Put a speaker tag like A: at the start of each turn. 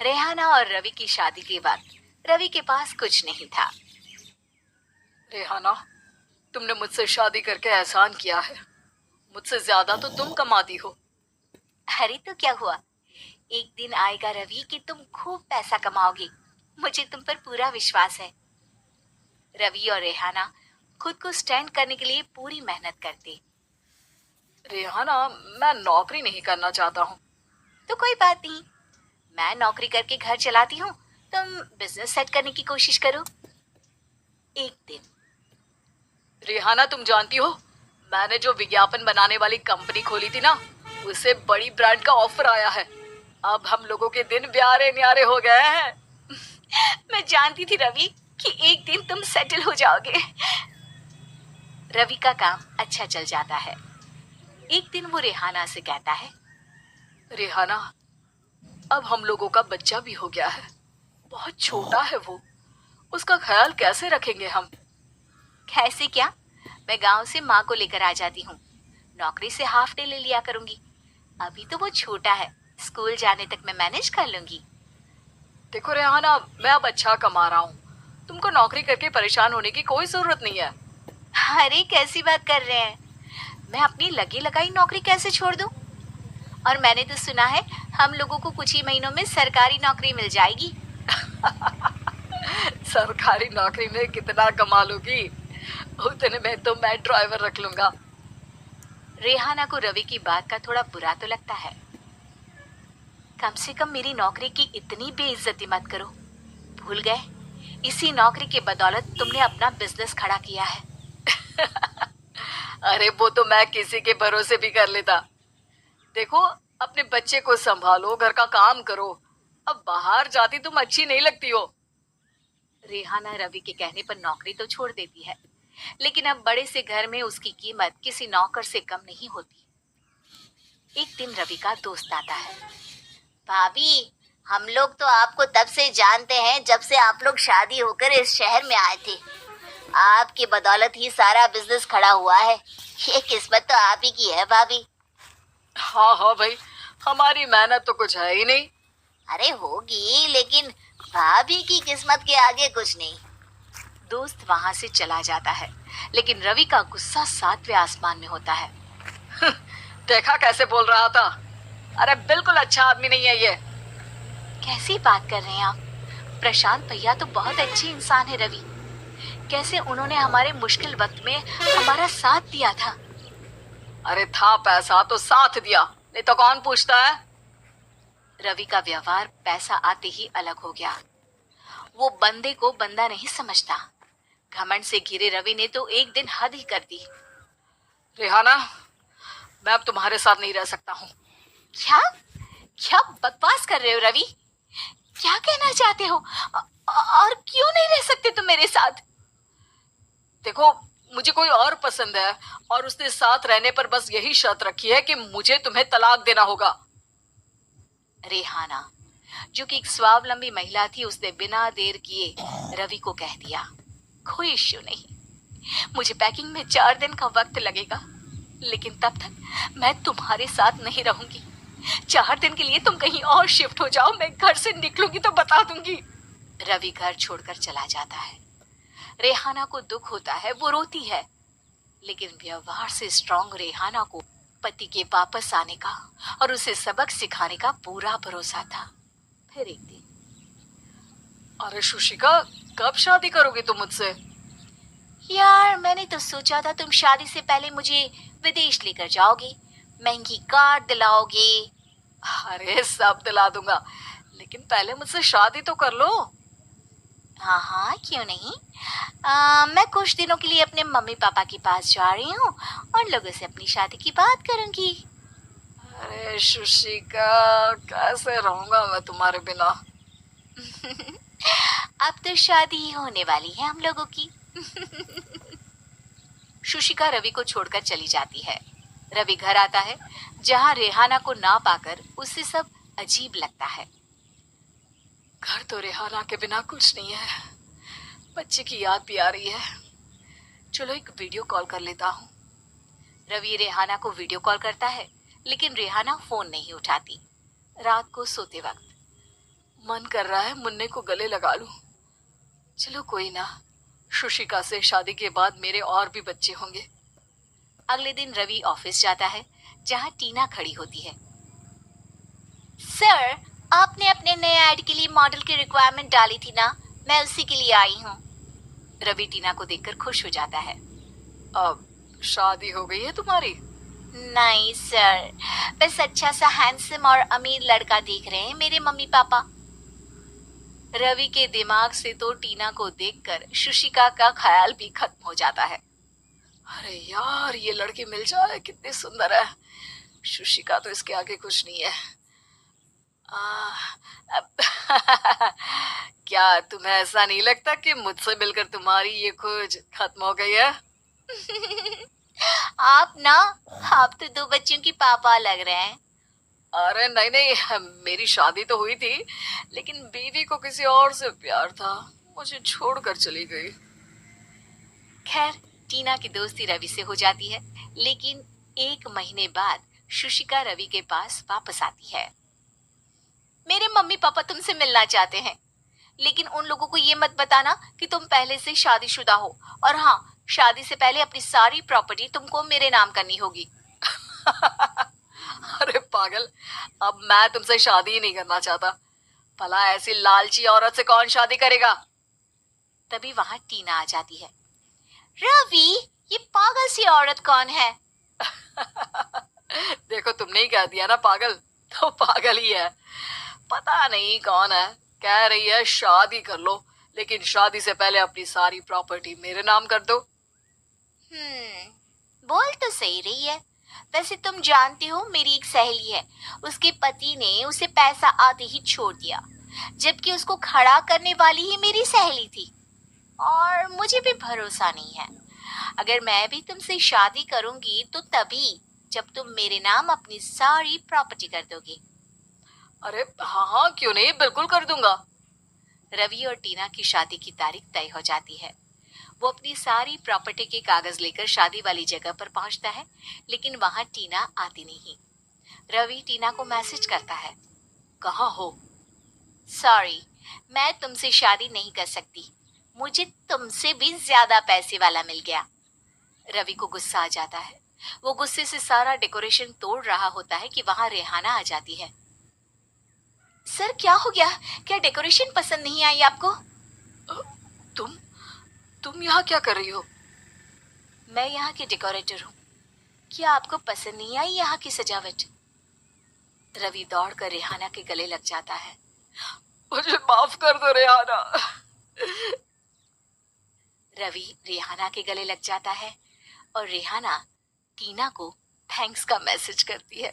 A: रेहाना और रवि की शादी के बाद रवि के पास कुछ नहीं था।
B: रेहाना, तुमने मुझसे शादी करके एहसान किया है। मुझसे ज्यादा तो तुम कमाती हो।
A: अरे तो क्या हुआ, एक दिन आएगा रवि कि तुम खूब पैसा कमाओगे। मुझे तुम पर पूरा विश्वास है। रवि और रेहाना खुद को स्टैंड करने के लिए पूरी मेहनत करते।
B: रेहाना, मैं नौकरी नहीं करना चाहता हूँ।
A: तो कोई बात नहीं, मैं नौकरी करके घर चलाती हूँ, तुम बिजनेस सेट करने की कोशिश करो। एक दिन।
B: रेहाना, तुम जानती हो, मैंने जो विज्ञापन बनाने वाली कंपनी खोली थी ना, उसे बड़ी ब्रांड का ऑफर आया है। अब हम लोगों के दिन प्यारे न्यारे हो गए हैं।
A: मैं जानती थी रवि कि एक दिन तुम सेटल हो जाओगे। रवि का काम अच्छा चल जाता है। एक दिन वो रेहाना से कहता है,
B: रेहाना, अब हम लोगों का बच्चा भी हो गया है। बहुत छोटा है वो। उसका ख्याल कैसे रखेंगे हम?
A: कैसे क्या, मैं गांव से माँ को लेकर आ जाती हूँ। नौकरी से हाफ डे ले लिया करूंगी। अभी तो वो छोटा है, स्कूल जाने तक मैं मैनेज कर लूंगी।
B: देखो रेहाना, मैं अब अच्छा कमा रहा हूँ। तुमको नौकरी करके परेशान होने की कोई जरूरत नहीं है।
A: अरे कैसी बात कर रहे हैं, मैं अपनी लगी लगाई नौकरी कैसे छोड़ दूं? और मैंने तो सुना है हम लोगों को कुछ ही महीनों में सरकारी नौकरी मिल जाएगी।
B: सरकारी नौकरी में कितना कमा लोगी? उतने में तो मैं ड्राइवर रख लूंगा।
A: रेहाना को रवि की बात का थोड़ा बुरा तो लगता है। कम से कम मेरी नौकरी की इतनी बेइज्जती मत करो। भूल गए, इसी नौकरी के बदौलत तुमने अपना बिजनेस खड़ा किया है।
B: अरे वो तो मैं किसी के भरोसे भी कर लेता। देखो, अपने बच्चे को संभालो, घर का काम करो। अब बाहर जाती तुम अच्छी नहीं लगती हो।
A: रेहाना रवि के कहने पर नौकरी तो छोड़ देती है, लेकिन अब बड़े से घर में उसकी कीमत किसी नौकर से कम नहीं होती। एक दिन रवि का दोस्त आता है। भाभी, हम लोग तो आपको तब से जानते हैं जब से आप लोग शादी होकर इस शहर में आए थे। आपकी बदौलत ही सारा बिजनेस खड़ा हुआ है। ये किस्मत तो आप ही की है भाभी।
B: हाँ हाँ भाई, हमारी मेहनत तो कुछ है ही नहीं।
A: अरे होगी, लेकिन भाभी की किस्मत के आगे कुछ नहीं। दोस्त वहां से चला जाता है, लेकिन रवि का गुस्सा सातवें आसमान में होता है।
B: देखा कैसे बोल रहा था? अरे बिल्कुल अच्छा आदमी नहीं है ये।
A: कैसी बात कर रहे हैं आप? प्रशांत भैया तो बहुत अच्छे इंसान है रवि। कैसे उन्होंने हमारे मुश्किल वक्त में हमारा साथ दिया था।
B: अरे था पैसा तो साथ दिया, नहीं तो कौन पूछता है?
A: रवि का व्यवहार पैसा आते ही अलग हो गया। वो बंदे को बंदा नहीं समझता। घमंड से घिरे रवि ने तो एक दिन हद ही कर दी।
B: रेहाना, मैं अब तुम्हारे साथ नहीं रह सकता हूँ।
A: क्या क्या बकवास कर रहे हो रवि? क्या कहना चाहते हो? और क्यों नहीं रह सकते तुम मेरे साथ?
B: देखो, मुझे कोई और पसंद है, और उसने साथ रहने पर बस यही शर्त रखी है कि मुझे तुम्हें तलाक देना होगा।
A: रेहाना, जो कि एक स्वावलंबी महिला थी, उसने बिना देर किए रवि को कह दिया, कोई इश्यू नहीं, मुझे पैकिंग में 4 दिन का वक्त लगेगा, लेकिन तब तक मैं तुम्हारे साथ नहीं रहूंगी। 4 दिन के लिए तुम कहीं और शिफ्ट हो जाओ, मैं घर से निकलूंगी तो बता दूंगी। रवि घर छोड़कर चला जाता है। रेहाना को दुख होता है, वो रोती है, लेकिन व्यवहार से स्ट्रांग रेहाना को पति के वापस आने का और उसे सबक सिखाने का पूरा भरोसा था। फिर एक दिन,
B: अरे शुशिका, कब शादी करोगी तुम मुझसे?
A: यार मैंने तो सोचा था तुम शादी से पहले मुझे विदेश लेकर जाओगे, महंगी कार दिलाओगे।
B: अरे सब दिला दूंगा, लेकिन पहले मुझसे शादी तो कर लो।
A: हाँ हाँ, क्यों नहीं। मैं कुछ दिनों के लिए अपने मम्मी पापा के पास जा रही हूँ और लोगों से अपनी शादी की बात करूंगी।
B: अरे शुशिका, कैसे रहूंगा मैं तुम्हारे बिना?
A: अब तो शादी ही होने वाली है हम लोगों की। शुशिका रवि को छोड़कर चली जाती है। रवि घर आता है, जहाँ रेहाना को ना पाकर उसे सब अजीब लगता है।
B: घर तो रेहाना के बिना कुछ नहीं है। बच्चे की याद भी आ रही है। चलो एक वीडियो कॉल कर लेता हूँ।
A: रवि रेहाना को वीडियो कॉल करता है, लेकिन रेहाना फोन नहीं उठाती। रात को सोते वक्त,
B: मन कर रहा है मुन्ने को गले लगा लूं। चलो कोई ना, शुशिका से शादी के बाद मेरे और भी बच्चे होंगे।
A: अगले दिन रवि ऑफिस जाता है, जहां टीना खड़ी होती है। सर, आपने अपने नए ऐड के लिए मॉडल की रिक्वायरमेंट डाली थी ना, मैं उसी के लिए आई हूँ। रवि टीना को देखकर खुश हो जाता है।
B: अब शादी हो गई है तुम्हारी?
A: नहीं सर, बस अच्छा सा हैंडसम और अमीर लड़का देख रहे हैं मेरे मम्मी पापा। रवि के दिमाग से तो टीना को देखकर शुशिका का ख्याल भी खत्म हो जाता है।
B: अरे यार, ये लड़की मिल जाए कितनी सुंदर है। शुशिका तो इसके आगे कुछ नहीं है। क्या तुम्हें ऐसा नहीं लगता कि मुझसे मिलकर तुम्हारी ये खोज खत्म हो गई है?
A: आप तो 2 बच्चों की पापा लग रहे हैं।
B: अरे नहीं नहीं, मेरी शादी तो हुई थी, लेकिन बीवी को किसी और से प्यार था, मुझे छोड़कर चली गई।
A: खैर, टीना की दोस्ती रवि से हो जाती है, लेकिन 1 महीने बाद शुशिका रवि के पास वापस आती है। मेरे मम्मी पापा तुमसे मिलना चाहते हैं, लेकिन उन लोगों को ये मत बताना कि तुम पहले से शादीशुदा हो, और हाँ, शादी से पहले अपनी सारी प्रॉपर्टी तुमको मेरे नाम करनी होगी।
B: अरे पागल, अब मैं तुमसे शादी ही नहीं करना चाहता। भला ऐसी लालची औरत से कौन शादी करेगा?
A: तभी वहां टीना आ जाती है। रवि, ये पागल सी औरत कौन है?
B: देखो, तुमने ही कह दिया ना पागल, तो पागल ही है। पता नहीं कौन है, कह रही है शादी कर लो, लेकिन शादी से पहले अपनी सारी प्रॉपर्टी मेरे नाम कर दो।
A: बोल तो सही रही है। वैसे तुम जानती हो, मेरी एक सहेली है, उसके पति ने उसे पैसा आते ही छोड़ दिया, जबकि उसको खड़ा करने वाली ही मेरी सहेली थी। और मुझे भी भरोसा नहीं है। अगर मैं भी तुमसे शादी करूंगी तो तभी जब तुम मेरे नाम अपनी सारी प्रॉपर्टी कर दोगे।
B: अरे हाँ हाँ, क्यों नहीं, बिल्कुल कर दूंगा।
A: रवि और टीना की शादी की तारीख तय हो जाती है। वो अपनी सारी प्रॉपर्टी के कागज लेकर शादी वाली जगह पर पहुंचता है, लेकिन वहां टीना आती नहीं। रवि टीना को मैसेज करता है।
B: कहाँ हो?
A: सॉरी, मैं तुमसे शादी नहीं कर सकती, मुझे तुमसे भी ज्यादा पैसे वाला मिल गया। रवि को गुस्सा आ जाता है। वो गुस्से से सारा डेकोरेशन तोड़ रहा होता है कि वहां रेहाना आ जाती है। सर, क्या हो गया? क्या डेकोरेशन पसंद नहीं आई आपको?
B: तुम यहाँ क्या कर रही हो?
A: मैं यहाँ की डेकोरेटर हूँ। क्या आपको पसंद नहीं आई यहाँ की सजावट? रवि दौड़कर रेहाना के गले लग जाता है।
B: मुझे माफ कर दो रेहाना।
A: रवि रेहाना के गले लग जाता है और रेहाना टीना को थैंक्स का मैसेज करती है।